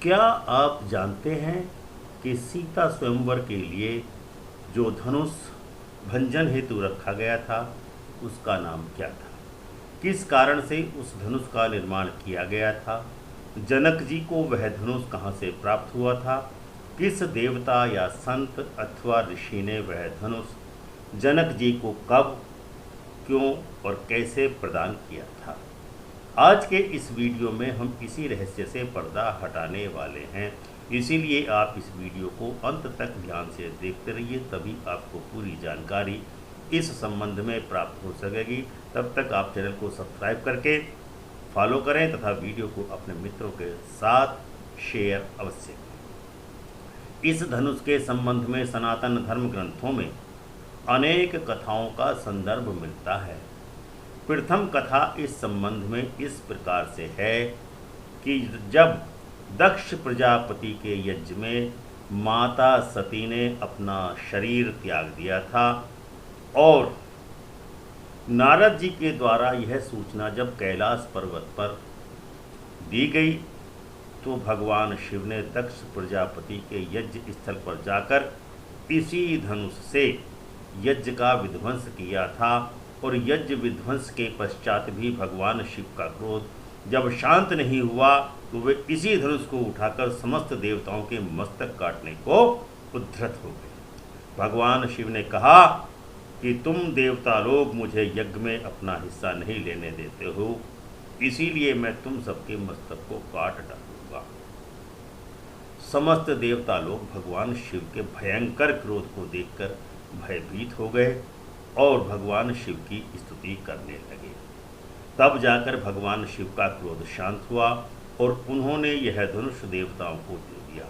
क्या आप जानते हैं कि सीता स्वयंवर के लिए जो धनुष भंजन हेतु रखा गया था उसका नाम क्या था? किस कारण से उस धनुष का निर्माण किया गया था? जनक जी को वह धनुष कहाँ से प्राप्त हुआ था? किस देवता या संत अथवा ऋषि ने वह धनुष जनक जी को कब, क्यों और कैसे प्रदान किया था? आज के इस वीडियो में हम इसी रहस्य से पर्दा हटाने वाले हैं, इसीलिए आप इस वीडियो को अंत तक ध्यान से देखते रहिए, तभी आपको पूरी जानकारी इस संबंध में प्राप्त हो सकेगी। तब तक आप चैनल को सब्सक्राइब करके फॉलो करें तथा वीडियो को अपने मित्रों के साथ शेयर अवश्य करें। इस धनुष के संबंध में सनातन धर्म ग्रंथों में अनेक कथाओं का संदर्भ मिलता है। प्रथम कथा इस संबंध में इस प्रकार से है कि जब दक्ष प्रजापति के यज्ञ में माता सती ने अपना शरीर त्याग दिया था और नारद जी के द्वारा यह सूचना जब कैलाश पर्वत पर दी गई, तो भगवान शिव ने दक्ष प्रजापति के यज्ञ स्थल पर जाकर इसी धनुष से यज्ञ का विध्वंस किया था और यज्ञ विध्वंस के पश्चात भी भगवान शिव का क्रोध जब शांत नहीं हुआ तो वे इसी धनुष को उठाकर समस्त देवताओं के मस्तक काटने को उद्धत हो गए। भगवान शिव ने कहा कि तुम देवता लोग मुझे यज्ञ में अपना हिस्सा नहीं लेने देते हो, इसीलिए मैं तुम सबके मस्तक को काट डालूंगा। समस्त देवता लोग भगवान शिव के भयंकर क्रोध को देखकर भयभीत हो गए और भगवान शिव की स्तुति करने लगे। तब जाकर भगवान शिव का क्रोध शांत हुआ और उन्होंने यह धनुष देवताओं को दे दिया।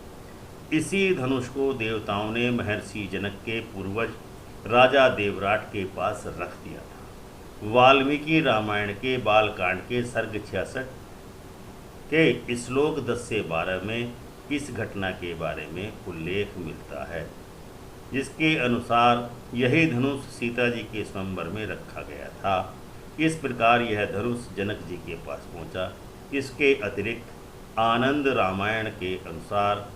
इसी धनुष को देवताओं ने महर्षि जनक के पूर्वज राजा देवराट के पास रख दिया था। वाल्मीकि रामायण के बालकांड के सर्ग 66 के श्लोक 10 से 12 में इस घटना के बारे में उल्लेख मिलता है, जिसके अनुसार यही धनुष सीता जी के स्वयंवर में रखा गया था। इस प्रकार यह धनुष जनक जी के पास पहुंचा। इसके अतिरिक्त आनंद रामायण के अनुसार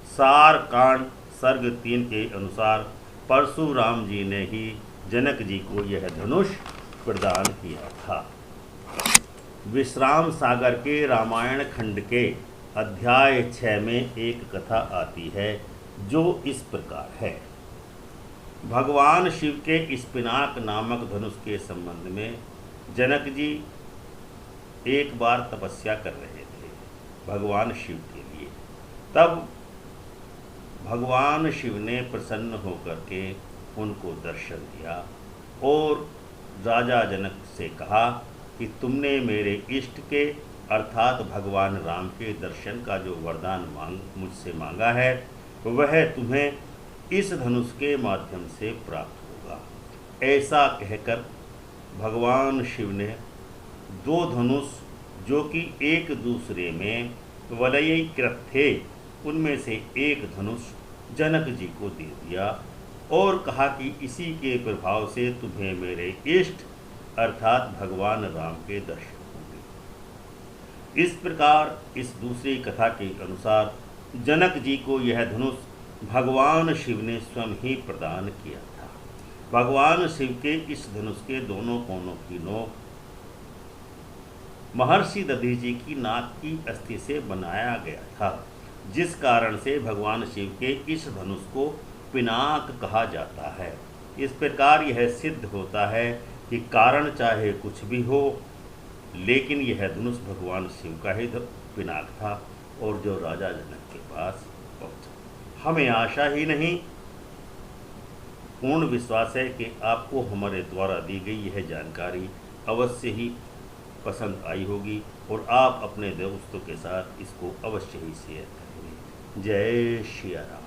सार कांड सर्ग 3 के अनुसार परशुराम जी ने ही जनक जी को यह धनुष प्रदान किया था। विश्राम सागर के रामायण खंड के अध्याय 6 में एक कथा आती है जो इस प्रकार है। भगवान शिव के इस पिनाक नामक धनुष के संबंध में जनक जी एक बार तपस्या कर रहे थे भगवान शिव के लिए। तब भगवान शिव ने प्रसन्न होकर के उनको दर्शन दिया और राजा जनक से कहा कि तुमने मेरे इष्ट के अर्थात भगवान राम के दर्शन का जो वरदान मुझसे मांगा है वह तुम्हें इस धनुष के माध्यम से प्राप्त होगा। ऐसा कहकर भगवान शिव ने दो धनुष जो कि एक दूसरे में वलयीकृत थे, उनमें से एक धनुष जनक जी को दे दिया और कहा कि इसी के प्रभाव से तुम्हें मेरे इष्ट अर्थात भगवान राम के दर्शन होंगे। इस प्रकार इस दूसरी कथा के अनुसार जनक जी को यह धनुष भगवान शिव ने स्वयं ही प्रदान किया था। भगवान शिव के इस धनुष के दोनों कोनों की नोक महर्षि दधीचि की नाक की अस्थि से बनाया गया था, जिस कारण से भगवान शिव के इस धनुष को पिनाक कहा जाता है। इस प्रकार यह सिद्ध होता है कि कारण चाहे कुछ भी हो, लेकिन यह धनुष भगवान शिव का ही पिनाक था और जो राजा जनक के पास पहुंचा। हमें आशा ही नहीं, पूर्ण विश्वास है कि आपको हमारे द्वारा दी गई यह जानकारी अवश्य ही पसंद आई होगी और आप अपने दोस्तों के साथ इसको अवश्य ही शेयर करेंगे। जय श्री राम।